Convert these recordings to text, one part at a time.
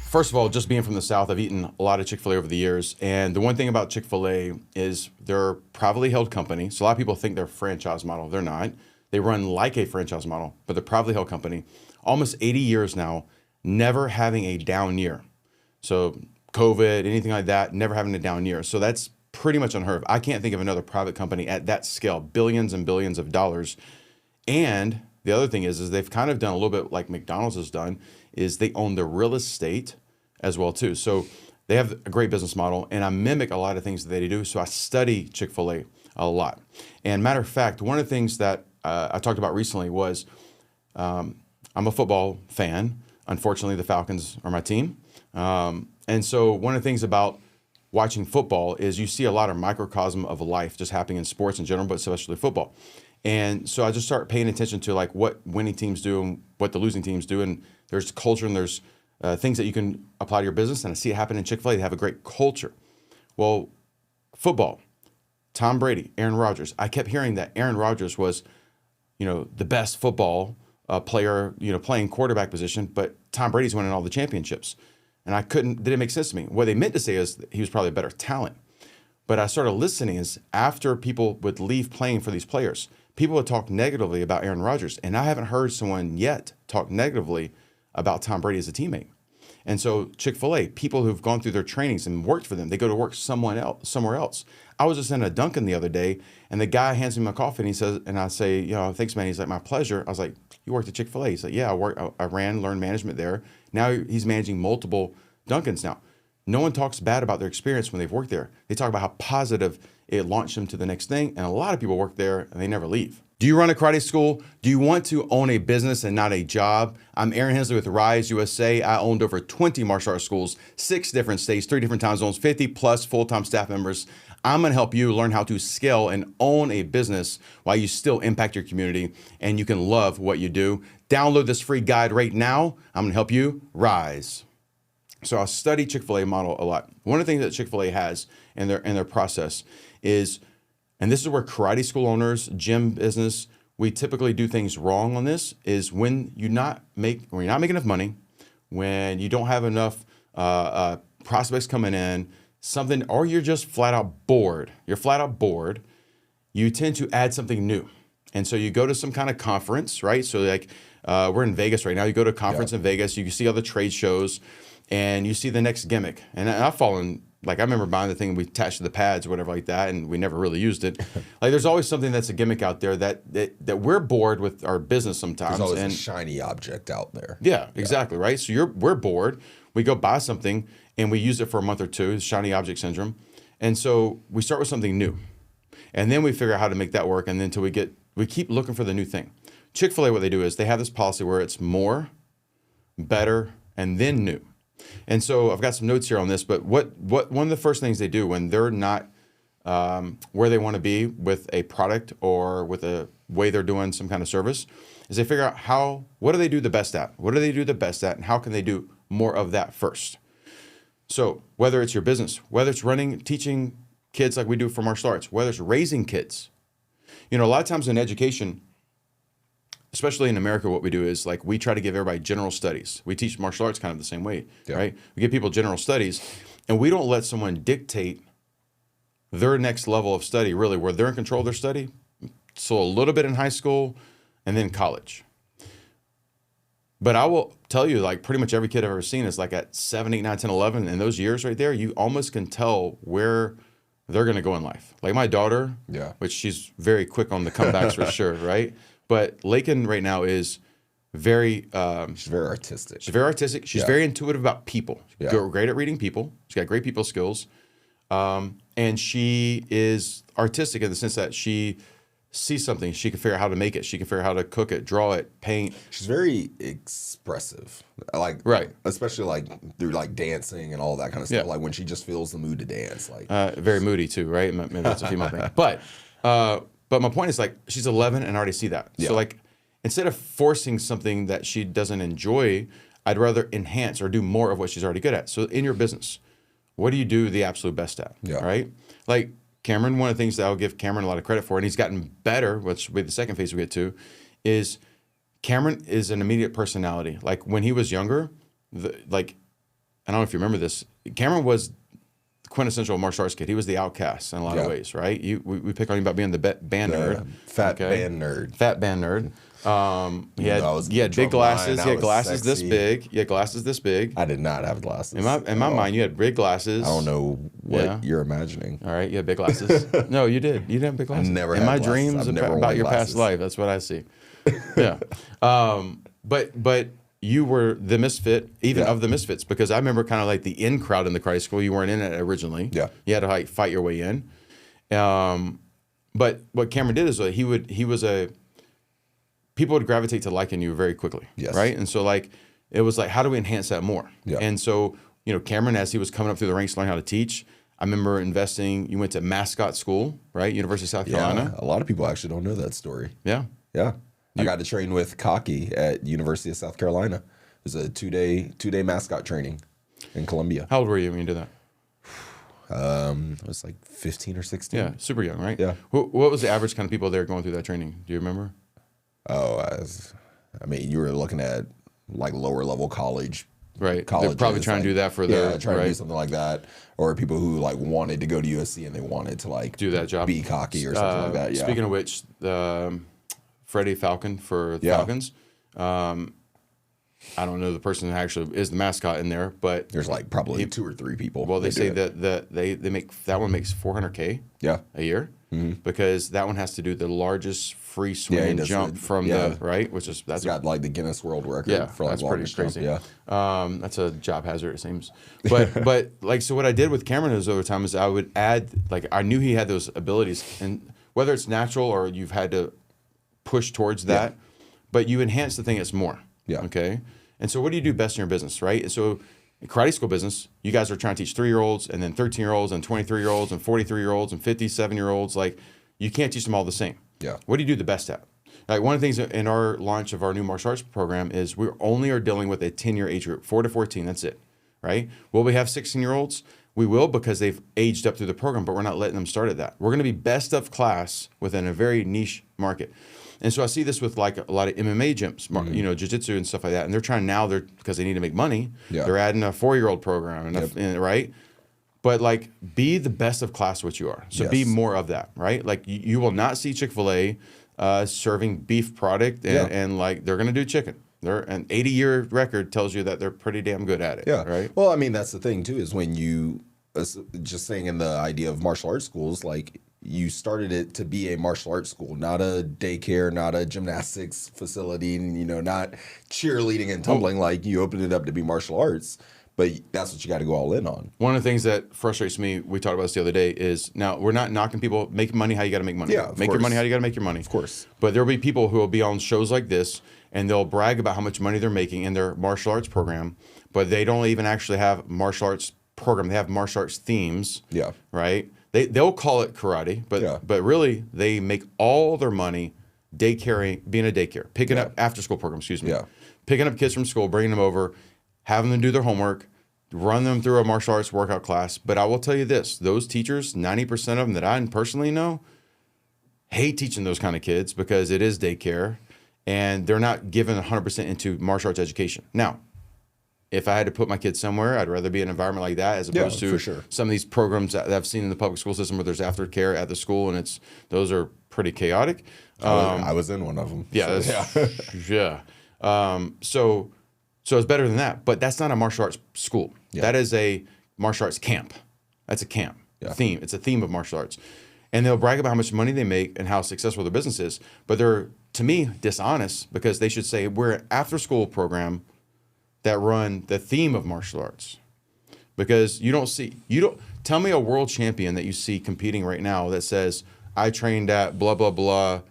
First of all, just being from the South, I've eaten a lot of Chick-fil-A over the years. And the one thing about Chick-fil-A is they're a privately held company. So a lot of people think they're a franchise model. They're not. They run like a franchise model, but they're a privately held company. Almost 80 years now, never having a down year. So COVID, anything like that, never having a down year. So that's pretty much unheard of. I can't think of another private company at that scale, billions and billions of dollars. And the other thing is they've kind of done a little bit like McDonald's has done, is they own the real estate as well too. So they have a great business model, and I mimic a lot of things that they do. So I study Chick-fil-A a lot. And matter of fact, one of the things that I talked about recently was I'm a football fan. Unfortunately, the Falcons are my team. And so one of the things about watching football is you see a lot of microcosm of life just happening in sports in general, but especially football. And so I just start paying attention to like what winning teams do and what the losing teams do. And there's culture and there's things that you can apply to your business. And I see it happen in Chick-fil-A. They have a great culture. Well, football, Tom Brady, Aaron Rodgers. I kept hearing that Aaron Rodgers was, the best football player, playing quarterback position, but Tom Brady's winning all the championships. And didn't make sense to me. What they meant to say is he was probably a better talent. But I started listening is after people would leave playing for these players, people would talk negatively about Aaron Rodgers. And I haven't heard someone yet talk negatively about Tom Brady as a teammate. And so Chick-fil-A, people who've gone through their trainings and worked for them, they go to work somewhere else. I was just in a Dunkin' the other day, and the guy hands me my coffee, and he says, and I say, thanks, man. He's like, my pleasure. I was like, you worked at Chick-fil-A? He's like, yeah, I learned management there. Now he's managing multiple Dunkins now. No one talks bad about their experience when they've worked there. They talk about how positive it launched them to the next thing, and a lot of people work there, and they never leave. Do you run a karate school? Do you want to own a business and not a job? I'm Aaron Hensley with Rise USA. I owned over 20 martial arts schools, 6 different states, 3 different time zones, 50 plus full-time staff members. I'm going to help you learn how to scale and own a business while you still impact your community and you can love what you do. Download this free guide right now. I'm going to help you rise. So I study Chick-fil-A model a lot. One of the things that Chick-fil-A has in their process is, and this is where karate school owners, gym business, we typically do things wrong on this, is when you're not making enough money, when you don't have enough prospects coming in, or you're just flat out bored. You're flat out bored. You tend to add something new. And so you go to some kind of conference, right? So like we're in Vegas right now. You go to a conference in Vegas, you see all the trade shows, and you see the next gimmick. And I've fallen, like I remember buying the thing we attached to the pads or whatever like that, and we never really used it. Like there's always something that's a gimmick out there that we're bored with our business sometimes. There's always a shiny object out there. Yeah, exactly, right? So we're bored. We go buy something and we use it for a month or two, it's shiny object syndrome. And so we start with something new. And then we figure out how to make that work, and then until we keep looking for the new thing. Chick-fil-A, what they do is they have this policy where it's more, better, and then new. And so I've got some notes here on this, but what one of the first things they do when they're not where they want to be with a product or with a way they're doing some kind of service is they figure out what do they do the best at? What do they do the best at, and how can they do more of that first? So whether it's your business, whether it's teaching kids like we do for martial arts, whether it's raising kids, a lot of times in education, especially in America, what we do is like we try to give everybody general studies. We teach martial arts kind of the same way, right? We give people general studies, and we don't let someone dictate their next level of study, really, where they're in control of their study. So a little bit in high school and then college. But I will tell you, like pretty much every kid I've ever seen is like at 7, 8, 9, 10, 11. In those years right there, you almost can tell where they're going to go in life. Like my daughter, which she's very quick on the comebacks for sure, right? But Lakin right now is very... she's very artistic. She's very artistic. She's very intuitive about people. She's great at reading people. She's got great people skills. And she is artistic in the sense that she sees something, she can figure out how to make it. She can figure out how to cook it, draw it, paint. She's very expressive, especially like through like dancing and all that kind of stuff. Like when she just feels the mood to dance, like very moody too, right? Maybe that's a female thing. But my point is like she's 11 and I already see that. So like instead of forcing something that she doesn't enjoy, I'd rather enhance or do more of what she's already good at. So in your business, what do you do the absolute best at? Right? Like Cameron, one of the things that I'll give Cameron a lot of credit for, and he's gotten better, which will be the second phase we get to, is Cameron is an immediate personality. Like when he was younger, I don't know if you remember this. Cameron was quintessential martial arts kid. He was the outcast in a lot of ways, right? We pick on you about being the band nerd. Fat band nerd. Fat band nerd. He had big glasses. He had glasses this big. He had glasses this big. I did not have glasses. In my mind, you had big glasses. I don't know what you're imagining. All right, you had big glasses. No, you did. You didn't have big glasses. I never in had my glasses. dreams about your past life. That's what I see. Yeah. But you were the misfit, even of the misfits, because I remember kind of like the in crowd in the karate school. You weren't in it originally. Yeah. You had to like fight your way in. But what Cameron did is people would gravitate to liking you very quickly. Yes. Right. And so like, it was like, how do we enhance that more? Yeah. And so, Cameron, as he was coming up through the ranks, learning how to teach, I remember investing. You went to mascot school, right? University of South Carolina. A lot of people actually don't know that story. Yeah. Yeah. I got to train with Cocky at University of South Carolina. It was a two-day mascot training in Columbia. How old were you when you did that? I was like 15 or 16. Yeah, super young, right? Yeah. What was the average kind of people there going through that training? Do you remember? Oh, you were looking at like lower level college. Right. They're probably trying to do that for their trying to do something like that, or people who like wanted to go to USC and they wanted to like do that job, be cocky or something like that. Yeah. Speaking of which, Freddie Falcon for the Falcons. I don't know the person that actually is the mascot in there, but there's like probably 2 or 3 people. Well, they say that they make that one makes $400K a year because that one has to do the largest free swing jump from the right, which is that's got like the Guinness World Record for like that's pretty crazy. Jump. Yeah, that's a job hazard it seems. But like so, what I did with Cameron over time is I would add I knew he had those abilities, and whether it's natural or you've had to push towards that, but you enhance the thing that's more. Yeah. Okay. And so what do you do best in your business, right? And so in karate school business, you guys are trying to teach 3-year-olds and then 13-year-olds and 23-year-olds and 43-year-olds and 57-year-olds. Like you can't teach them all the same. Yeah. What do you do the best at? Like one of the things in our launch of our new martial arts program is we only are dealing with a 10-year age group, 4 to 14. That's it, right? Will we have 16-year-olds? We will because they've aged up through the program, but we're not letting them start at that. We're going to be best of class within a very niche market. And so I see this with like a lot of MMA gyms, jiu-jitsu and stuff like that. And they're trying now, because they need to make money, they're adding a 4-year-old program, right? But like be the best of class what you are. So be more of that, right? Like you will not see Chick-fil-A serving beef product and like they're going to do chicken. An 80-year record tells you that they're pretty damn good at it. Yeah. Right. Well, I mean, that's the thing too, is when you just saying in the idea of martial arts schools, like you started it to be a martial arts school, not a daycare, not a gymnastics facility, not cheerleading and tumbling. Like you opened it up to be martial arts, but that's what you got to go all in on. One of the things that frustrates me, we talked about this the other day, is now we're not knocking people, make money how you got to make money. Yeah, make your money how you got to make your money. Of course. But there'll be people who will be on shows like this and they'll brag about how much money they're making in their martial arts program, but they don't even actually have martial arts program. They have martial arts themes. Yeah. Right? They'll call it karate, but really they make all their money being a daycare, picking up after school program, picking up kids from school, bringing them over, having them do their homework, run them through a martial arts workout class. But I will tell you this, those teachers, 90% of them that I personally know, hate teaching those kind of kids because it is daycare and they're not given 100% into martial arts education. Now, if I had to put my kids somewhere, I'd rather be in an environment like that as opposed to some of these programs that I've seen in the public school system where there's aftercare at the school, and those are pretty chaotic. I was in one of them. Yeah, so it's better than that, but that's not a martial arts school. Yeah. That is a martial arts camp. That's a camp theme. It's a theme of martial arts, and they'll brag about how much money they make and how successful their business is, but they're, to me, dishonest because they should say we're an after-school program that run the theme of martial arts, because you don't tell me a world champion that you see competing right now that says I trained at blah blah blah,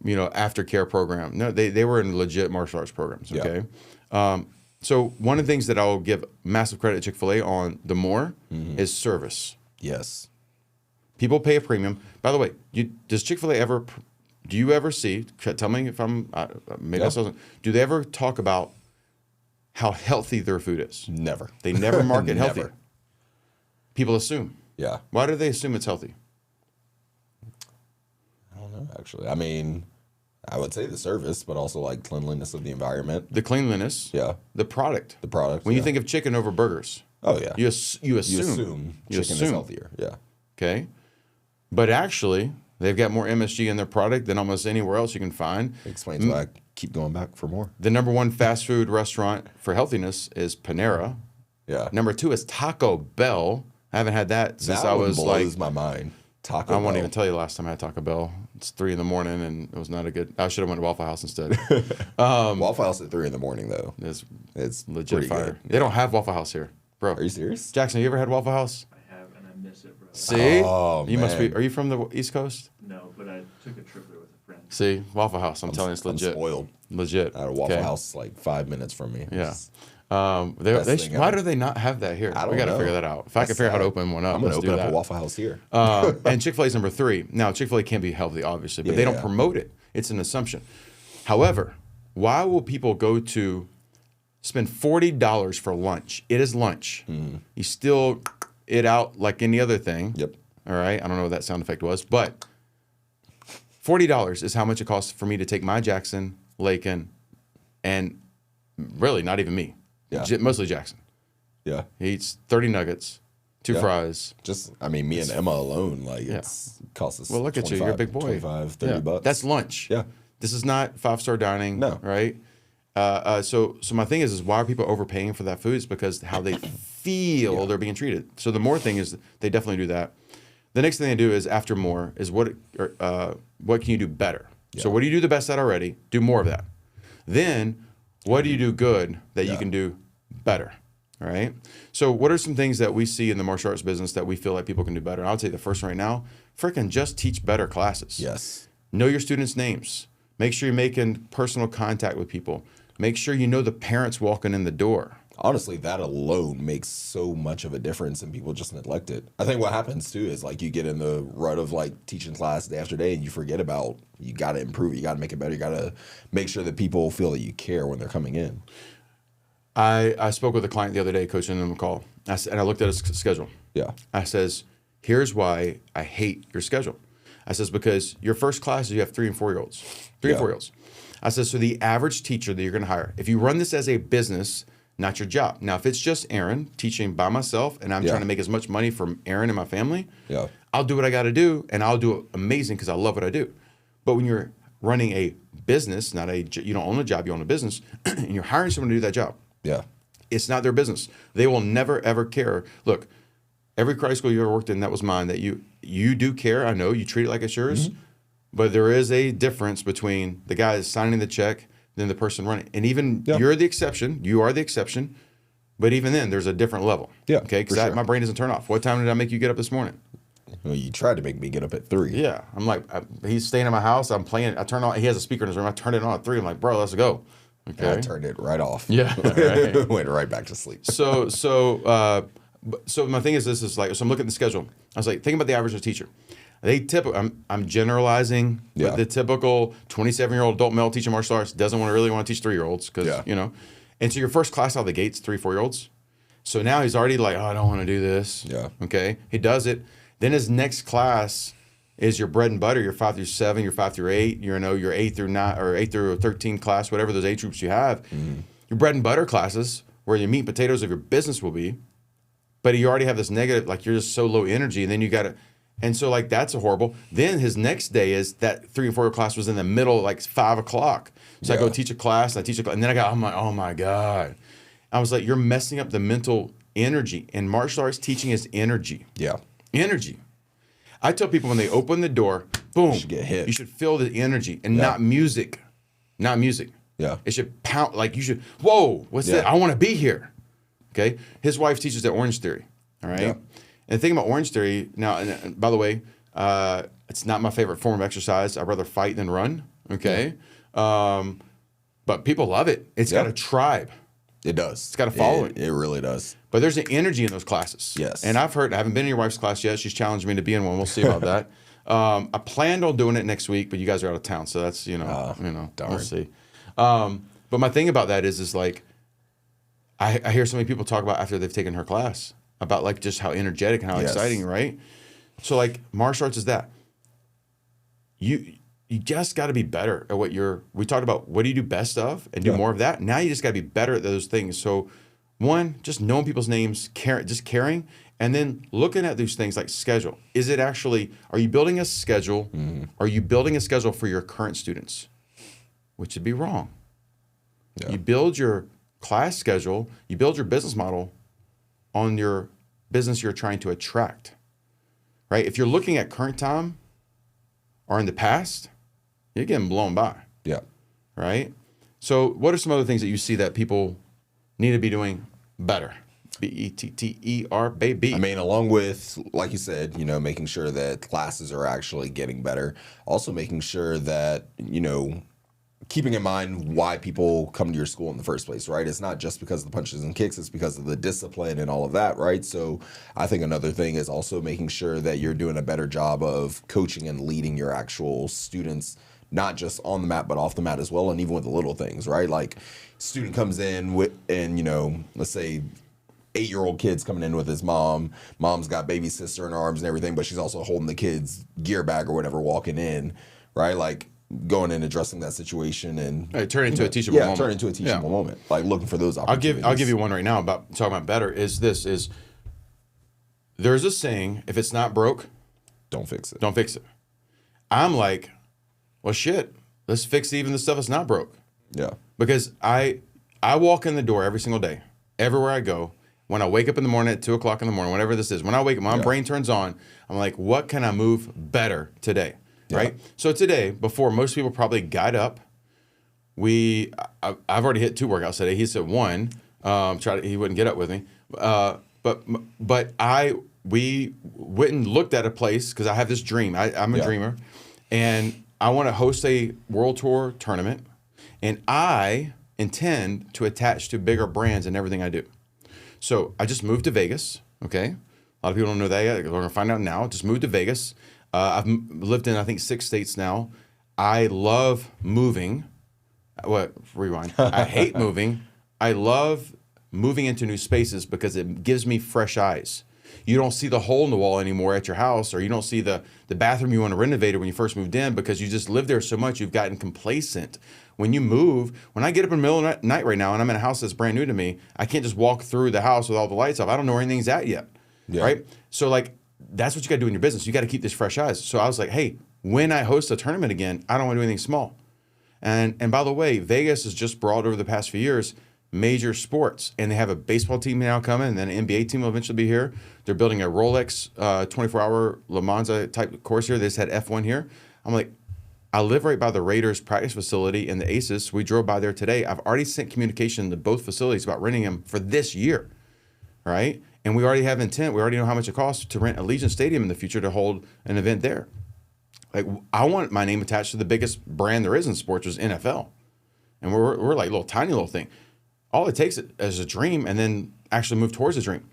aftercare program. No, they were in legit martial arts programs. Okay, so one of the things that I'll give massive credit to Chick-fil-A on the more is service. Yes, people pay a premium. By the way, does Chick-fil-A ever? Do you ever see? Tell me if I'm maybe I wasn't. Do they ever talk about how healthy their food is? Never. They never market healthy. People assume. Yeah. Why do they assume it's healthy? I don't know, actually. I mean, I would say the service, but also like cleanliness of the environment. The cleanliness. Yeah. The product. The product. When you think of chicken over burgers. Oh, yeah. You assume chicken is healthier. Yeah. Okay. But actually, they've got more MSG in their product than almost anywhere else you can find. Explains why I keep going back for more. The number one fast food restaurant for healthiness is Panera. Yeah. Number 2 is Taco Bell. I haven't had that since I was blows my mind. Taco Bell. I won't even tell you the last time I had Taco Bell. It's 3 a.m. and it was not a good. I should have went to Waffle House instead. Waffle House at 3 a.m. though. It's legit fire. Good. They don't have Waffle House here, bro. Are you serious? Jackson, you ever had Waffle House? I have, and I miss it, bro. See? Oh, you must be. man. Are you from the East Coast? No, but I took a trip there with a friend. See, Waffle House. I'm telling you, it's legit. I'm spoiled. Legit. I had a Waffle Okay. House like 5 minutes from me. Yeah. Best thing Why ever. do they not have that here? I don't We got to know. figure that out. If I could figure out how to open one up, I'm going to let's open do up that. a Waffle House here. And Chick-fil-A is number 3. Now, Chick-fil-A can be healthy, obviously, but they don't Yeah. promote it. It's an assumption. However, why will people go to spend $40 for lunch? It is lunch. You still it out like any other thing. Yep. All right. I don't know what that sound effect was, but $40 is how much it costs for me to take my Jackson, Lakin, and really not even me. Yeah. Mostly Jackson. Yeah. He eats 30 nuggets, 2 Yeah. fries. Just, I mean, me and Emma alone, like, it costs us Well, look at you. You're a big boy. 25, 30 bucks. That's lunch. Yeah. This is not 5-star dining. No. Right? So my thing is why are people overpaying for that food? It's because how they feel they're being treated. So the more thing is they definitely do that. The next thing they do is after more is what can you do better? So what do you do the best at already? Do more of that. Then what do you do good that you can do better? All right. So what are some things that we see in the martial arts business that we feel like people can do better? I would say the first one right now, freaking just teach better classes. Yes. Know your students' names. Make sure you're making personal contact with people. Make sure you know the parents walking in the door. Honestly, that alone makes so much of a difference and people just neglect it. I think what happens too is like you get in the rut of like teaching class day after day and you forget about you got to improve it. You got to make it better. You got to make sure that people feel that you care when they're coming in. I spoke with a client the other day, coaching them a call, and I looked at his schedule. Yeah. I says, here's why I hate your schedule. I says, because your first class is you have 3 and 4-year-olds. 3 and 4-year-olds. I says, so the average teacher that you're going to hire, if you run this as a business, not your job. Now, if it's just Aaron teaching by myself and I'm trying to make as much money from Aaron and my family, I'll do what I got to do and I'll do it amazing because I love what I do. But when you're running a business, you don't own a job, you own a business, and you're hiring someone to do that job. Yeah. It's not their business. They will never, ever care. Look, every karate school you ever worked in, that was mine, that you do care. I know you treat it like it's yours, but there is a difference between the guy that's signing the check than the person running. And even you're the exception. You are the exception. But even then, there's a different level. Yeah, Okay? Because my brain doesn't turn off. What time did I make you get up this morning? Well, you tried to make me get up at 3. Yeah. I'm like, he's staying in my house. I'm playing. I turn on. He has a speaker in his room. I turned it on at 3. I'm like, bro, let's go. Okay. And I turned it right off. Yeah. Right. Went right back to sleep. So my thing is this is like, so I'm looking at the schedule. I was like, think about the average teacher. I'm generalizing, but the typical 27-year-old adult male teaching martial arts doesn't really want to teach 3-year-olds because, and so your first class out of the gates, 3, 4-year-olds. So now he's already like, oh, I don't want to do this. Yeah. Okay. He does it. Then his next class is your bread and butter, your 5 through 7, your 5 through 8, your 8 through 9 or 8 through 13 class, whatever those age groups you have. Your bread and butter classes where your meat and potatoes of your business will be. But you already have this negative, like you're just so low energy, and then you got to, and so like that's a horrible. Then his next day is that 3 and 4 class was in the middle, like 5 o'clock. So I go teach a class, and I teach a class, and then I'm like, oh my God. I was like, you're messing up the mental energy. And martial arts teaching is energy. Yeah. Energy. I tell people when they open the door, boom, You should get hit. You should feel the energy and not music. Not music. Yeah. It should pound, like you should, whoa, what's that? I want to be here. Okay. His wife teaches the Orange Theory. All right. Yeah. And the thing about Orange Theory, now, and by the way, it's not my favorite form of exercise. I'd rather fight than run. Okay. But people love it. It's got a tribe. It does. It's got a following. It really does. But there's an energy in those classes. Yes. And I haven't been in your wife's class yet. She's challenged me to be in one. We'll see about that. I planned on doing it next week, but you guys are out of town. So that's, we'll see. But my thing about that is like, I hear so many people talk about after they've taken her class about like just how energetic and how exciting, right? So like martial arts is that. You you just got to be better at we talked about what do you do best of and do more of that. Now you just got to be better at those things. So one, just knowing people's names, caring, and then looking at those things like schedule. Is it actually, are you building a schedule? Mm-hmm. Are you building a schedule for your current students? Which would be wrong. Yeah. You build your class schedule, you build your business model on your business you're trying to attract, right? If you're looking at current time or in the past, you're getting blown by. Yeah. Right? So what are some other things that you see that people need to be doing better? BETTER, baby. I mean, along with, like you said, making sure that classes are actually getting better. Also making sure that, keeping in mind why people come to your school in the first place, right? It's not just because of the punches and kicks, it's because of the discipline and all of that, right? So I think another thing is also making sure that you're doing a better job of coaching and leading your actual students, not just on the mat, but off the mat as well, and even with the little things, right? Like, student comes in let's say 8-year-old kid's coming in with his mom. Mom's got baby sister in her arms and everything, but she's also holding the kid's gear bag or whatever walking in, right? Like, going and addressing that situation and turn into a teachable moment. Turn into a teachable moment. Like, looking for those opportunities. I'll give you one right now about talking about better. There's a saying: if it's not broke, don't fix it. Don't fix it. I'm like, well, shit. Let's fix even the stuff that's not broke. Yeah. Because I walk in the door every single day, everywhere I go. When I wake up in the morning at 2:00 in the morning, whenever this is, when I wake up, my brain turns on. I'm like, what can I move better today? Right. So today, before most people probably got up, I've already hit 2 workouts today. He said 1. He wouldn't get up with me. We went and looked at a place because I have this dream. I'm a dreamer, and I want to host a world tour tournament, and I intend to attach to bigger brands in everything I do. So I just moved to Vegas. Okay, a lot of people don't know that yet. We're gonna find out now. Just moved to Vegas. I've lived in, I think, 6 states now. I love moving. Rewind. I hate moving. I love moving into new spaces because it gives me fresh eyes. You don't see the hole in the wall anymore at your house, or you don't see the bathroom you want to renovate when you first moved in because you just lived there so much you've gotten complacent. When you move, when I get up in the middle of the night right now and I'm in a house that's brand new to me, I can't just walk through the house with all the lights off. I don't know where anything's at yet, right? So like, that's what you got to do in your business. You got to keep this fresh eyes. So I was like, hey, when I host a tournament again, I don't want to do anything small. And by the way, Vegas has just brought over the past few years major sports, and they have a baseball team now coming, and then an NBA team will eventually be here. They're building a Rolex 24-hour Le Mans type course here. They just had F1 here. I'm like, I live right by the Raiders practice facility and the Aces. We drove by there today. I've already sent communication to both facilities about renting them for this year, right? And we already have intent. We already know how much it costs to rent Allegiant Stadium in the future to hold an event there. Like, I want my name attached to the biggest brand there is in sports, which is NFL. And we're like tiny little thing. All it takes is a dream and then actually move towards a dream.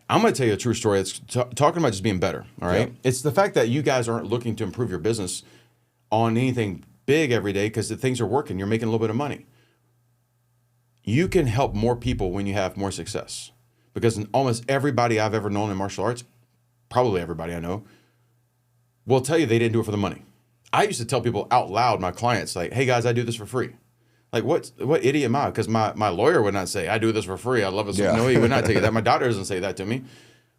I'm going to tell you a true story. It's talking about just being better, all right? Yep. It's the fact that you guys aren't looking to improve your business on anything big every day because the things are working. You're making a little bit of money. You can help more people when you have more success. Because almost everybody I've ever known in martial arts, probably everybody I know, will tell you they didn't do it for the money. I used to tell people out loud, my clients, like, hey guys, I do this for free. Like, what idiot am I? Because my lawyer would not say, I do this for free. I love it. Yeah. No, he would not tell you that. My daughter doesn't say that to me.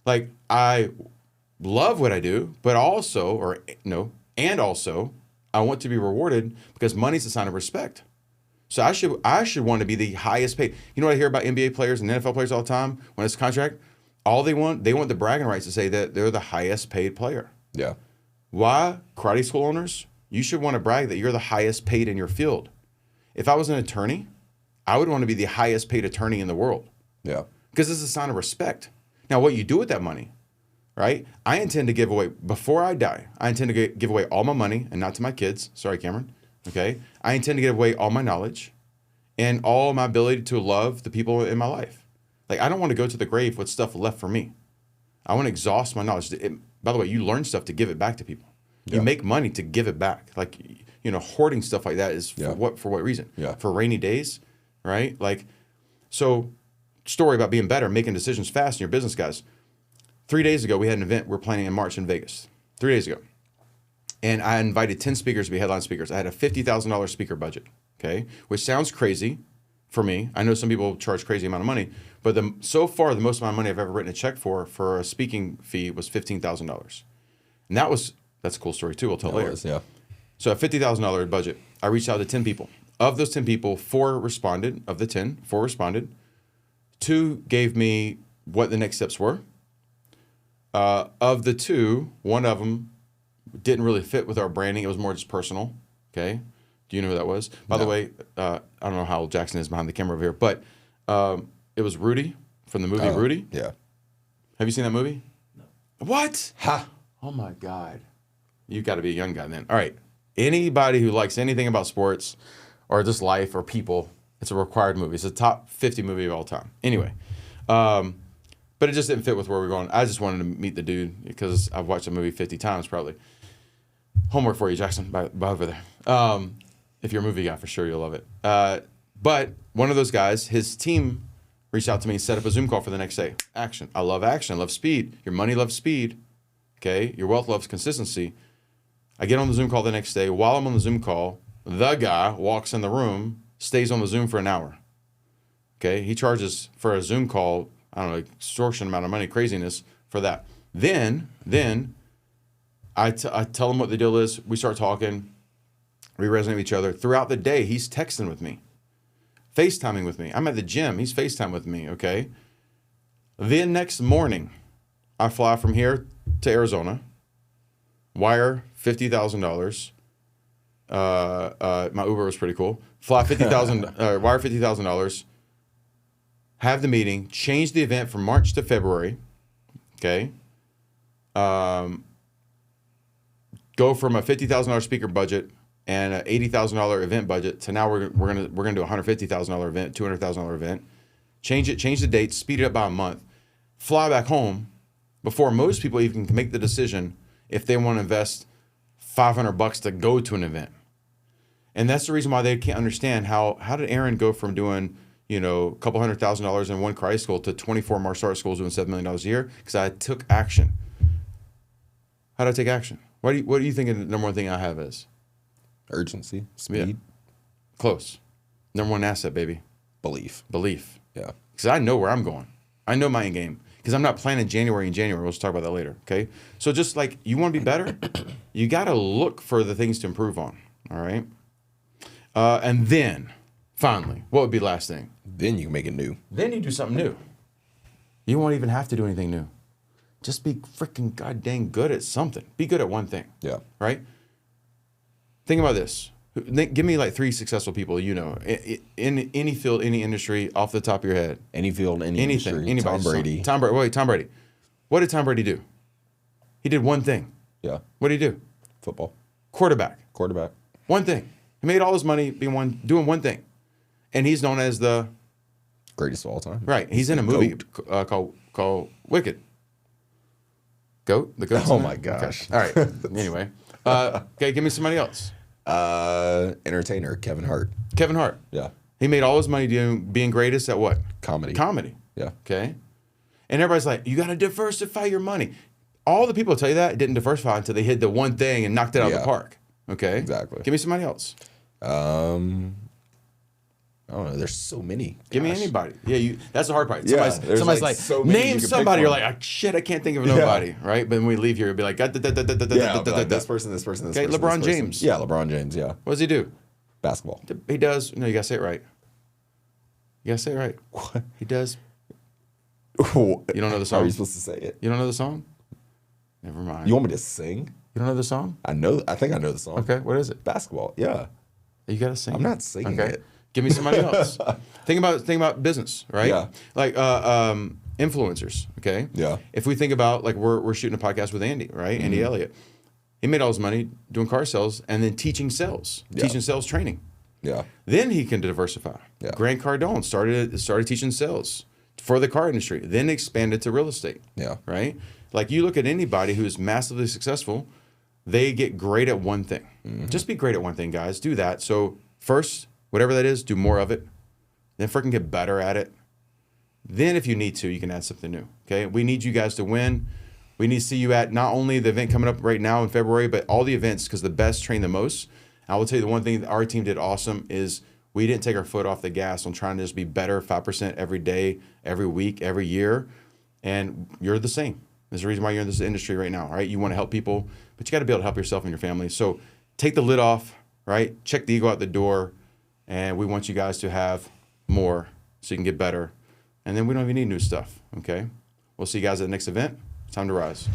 Like, I love what I do, but also, I want to be rewarded because money's a sign of respect. So I should want to be the highest paid. You know what I hear about NBA players and NFL players all the time when it's a contract? All they want the bragging rights to say that they're the highest paid player. Yeah. Why? Karate school owners, you should want to brag that you're the highest paid in your field. If I was an attorney, I would want to be the highest paid attorney in the world. Yeah. Because it's a sign of respect. Now, what you do with that money, right? I intend to give away, before I die, I intend to give away all my money, and not to my kids. Sorry, Cameron. Okay? I intend to give away all my knowledge and all my ability to love the people in my life. Like, I don't want to go to the grave with stuff left for me. I want to exhaust my knowledge. By the way, you learn stuff to give it back to people. Yeah. You make money to give it back. Like, hoarding stuff like that is for what reason? Yeah. For rainy days, right? Like, so story about being better, making decisions fast in your business, guys. 3 days ago, we had an event we're planning in March in Vegas. 3 days ago. and I invited 10 speakers to be headline speakers. I had a $50,000 speaker budget, okay, which sounds crazy for me. I know some people charge crazy amount of money, but so far the most amount of money I've ever written a check for a speaking fee was $15,000, and that's a cool story too. We'll tell later. Yeah. So a $50,000 budget. I reached out to 10 people. Of those 10 people, 4 responded. Of the 10, 4 responded. 2 gave me what the next steps were. Of the 2, one of them didn't really fit with our branding. It was more just personal. Okay. Do you know who that was? By the way, I don't know how old Jackson is behind the camera over here, but it was Rudy from the movie Rudy. Yeah. Have you seen that movie? No. What? Ha. Oh my God. You got to be a young guy then. All right. Anybody who likes anything about sports or just life or people, it's a required movie. It's a top 50 movie of all time. Anyway, but it just didn't fit with where we're going. I just wanted to meet the dude because I've watched the movie 50 times probably. Homework for you, Jackson, by over there. If you're a movie guy, for sure you'll love it. But one of those guys, his team reached out to me and set up a Zoom call for the next day. Action. I love action. I love speed. Your money loves speed. Okay? Your wealth loves consistency. I get on the Zoom call the next day. While I'm on the Zoom call, the guy walks in the room, stays on the Zoom for an hour. Okay? He charges for a Zoom call, I don't know, extortion amount of money, craziness for that. Then I tell him what the deal is. We start talking. We resonate with each other. Throughout the day, he's texting with me, FaceTiming with me. I'm at the gym. He's FaceTime with me, okay? Then next morning, I fly from here to Arizona, wire $50,000. My Uber was pretty cool. Fly $50,000, wire $50,000. Have the meeting, change the event from March to February, okay? Go from a $50,000 speaker budget and an $80,000 event budget to now we're gonna do a $150,000 event, $200,000 event. Change the date, speed it up by a month. Fly back home before most people even can make the decision if they want to invest $500 to go to an event. And that's the reason why they can't understand how did Aaron go from doing, a couple $100,000 in one karate school to 24 martial arts schools doing $7 million a year? Because I took action. How did I take action? What do you think the number one thing I have is? Urgency, speed, Yeah. Close. Number one asset, baby. belief. Yeah. Because I know where I'm going. I know my end game. Because I'm not planning January. We'll just talk about that later. Okay. So just like you want to be better, you got to look for the things to improve on. All right. And then finally, what would be the last thing? Then you can make it new. Then you do something new. You won't even have to do anything new. Just be freaking goddamn good at something. Be good at one thing. Yeah. Right? Think about this. Give me like 3 successful people in any field, any industry, off the top of your head. Any field, any Anything. industry. Anybody. Tom Brady. Tom Brady. What did Tom Brady do? He did one thing. Yeah. What did he do? Football. Quarterback. One thing. He made all his money doing one thing. And he's known as the... Greatest of all time. Right. He's in a movie called Wicked. Goat? The goat? Oh my gosh. Okay. All right. Anyway. Okay, give me somebody else. Entertainer, Kevin Hart. Kevin Hart. Yeah. He made all his money being greatest at what? Comedy. Yeah. Okay. And everybody's like, you got to diversify your money. All the people tell you that didn't diversify until they hit the one thing and knocked it out of the park. Okay. Exactly. Give me somebody else. I don't know. There's so many. Give me anybody. Yeah, that's the hard part. Yeah, Somebody's like so many you name can somebody. pick You're from. like, shit, I can't think of nobody. Right? But when we leave here, it'll be like, Yeah, like this person. Okay, person, LeBron this person. James. Yeah, LeBron James. Yeah. What does he do? Basketball. He does. No, you gotta say it right. You gotta say it right. What? He does. You You don't know the How song? are you supposed to say it? You don't know the song? Never mind. You want me to sing? You don't know the song? I know. I think I know the song. Okay, what is it? Basketball. Yeah. You gotta sing. I'm not singing it. Give me somebody else. Think about business, right? Yeah. Like influencers. Okay. Yeah. If we think about like we're shooting a podcast with Andy, right? Mm-hmm. Andy Elliott. He made all his money doing car sales and then teaching sales training. Yeah. Then he can diversify. Yeah. Grant Cardone started teaching sales for the car industry, then expanded to real estate. Yeah. Right? Like you look at anybody who's massively successful, they get great at one thing. Mm-hmm. Just be great at one thing, guys. Do that. So first, whatever that is, do more of it. Then freaking get better at it. Then if you need to, you can add something new. Okay? We need you guys to win. We need to see you at not only the event coming up right now in February, but all the events, because the best train the most. I will tell you the one thing that our team did awesome is we didn't take our foot off the gas on trying to just be better 5% every day, every week, every year. And you're the same. There's a reason why you're in this industry right now, right? You want to help people, but you got to be able to help yourself and your family. So take the lid off, right? Check the ego out the door. And we want you guys to have more so you can get better. And then we don't even need new stuff, okay? We'll see you guys at the next event. Time to rise.